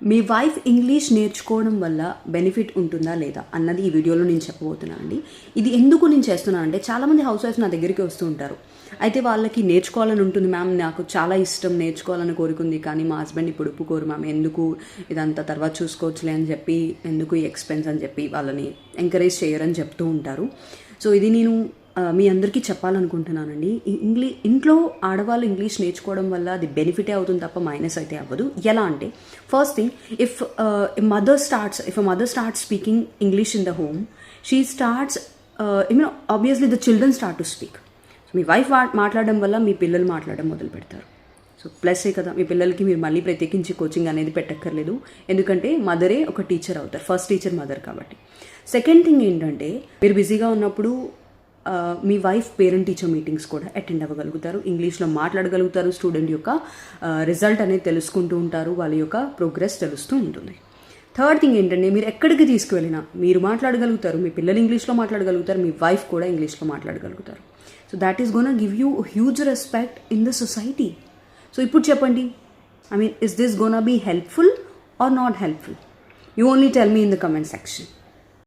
మీ wife English నేర్చుకోవడం వల్ల benefit ఉంటుందా లేదా అన్నది ఈ వీడియోలో నేను చెప్పబోతున్నాను అండి. ఇది ఎందుకు నేను చేస్తున్నాను అంటే, చాలామంది హౌస్ వైఫ్స్ నా దగ్గరికి వస్తూ ఉంటారు. అయితే వాళ్ళకి నేర్చుకోవాలని ఉంటుంది, మ్యామ్ నాకు చాలా ఇష్టం నేర్చుకోవాలని కోరుకుంది, కానీ మా హస్బెండ్ ఇప్పుడు ఒప్పుకోరు మ్యామ్, ఎందుకు ఇదంతా తర్వాత చూసుకోవచ్చులే అని చెప్పి, ఎందుకు ఈ ఎక్స్పెన్స్ అని చెప్పి వాళ్ళని ఎంకరేజ్ చేయరని చెప్తూ ఉంటారు. సో ఇది నేను మీ అందరికీ చెప్పాలనుకుంటున్నానండి. ఇంట్లో ఆడవాళ్ళు ఇంగ్లీష్ నేర్చుకోవడం వల్ల అది బెనిఫిటే అవుతుంది తప్ప మైనస్ అయితే అవ్వదు. ఎలా అంటే, first thing, if mother starts speaking English in the home, she starts obviously the children start to speak. Me wife మాట్లాడడం వల్ల మీ పిల్లలు మాట్లాడడం మొదలు పెడతారు. సో ప్లస్సే కదా, మీ పిల్లలకి మీరు మళ్ళీ ప్రత్యేకించి కోచింగ్ అనేది పెట్టక్కర్లేదు, ఎందుకంటే మదరే ఒక టీచర్ అవుతారు, ఫస్ట్ టీచర్ మదర్ కాబట్టి. సెకండ్ థింగ్ ఏంటంటే, మీరు బిజీగా ఉన్నప్పుడు మీ వైఫ్ పేరెంట్ టీచర్ మీటింగ్స్ కూడా అటెండ్ అవ్వగలుగుతారు, ఇంగ్లీష్లో మాట్లాడగలుగుతారు, స్టూడెంట్ యొక్క రిజల్ట్ అనేది తెలుసుకుంటూ ఉంటారు, వాళ్ళ యొక్క ప్రోగ్రెస్ తెలుస్తూ ఉంటుంది. థర్డ్ థింగ్ ఏంటంటే, మీరు ఎక్కడికి తీసుకువెళ్ళినా మీరు మాట్లాడగలుగుతారు, మీ పిల్లలు ఇంగ్లీష్లో మాట్లాడగలుగుతారు, మీ వైఫ్ కూడా ఇంగ్లీష్లో మాట్లాడగలుగుతారు. So that is gonna give you huge respect in the society. So ఇప్పుడు చెప్పండి, is this gonna be helpful or not helpful? You only tell me in the comment section.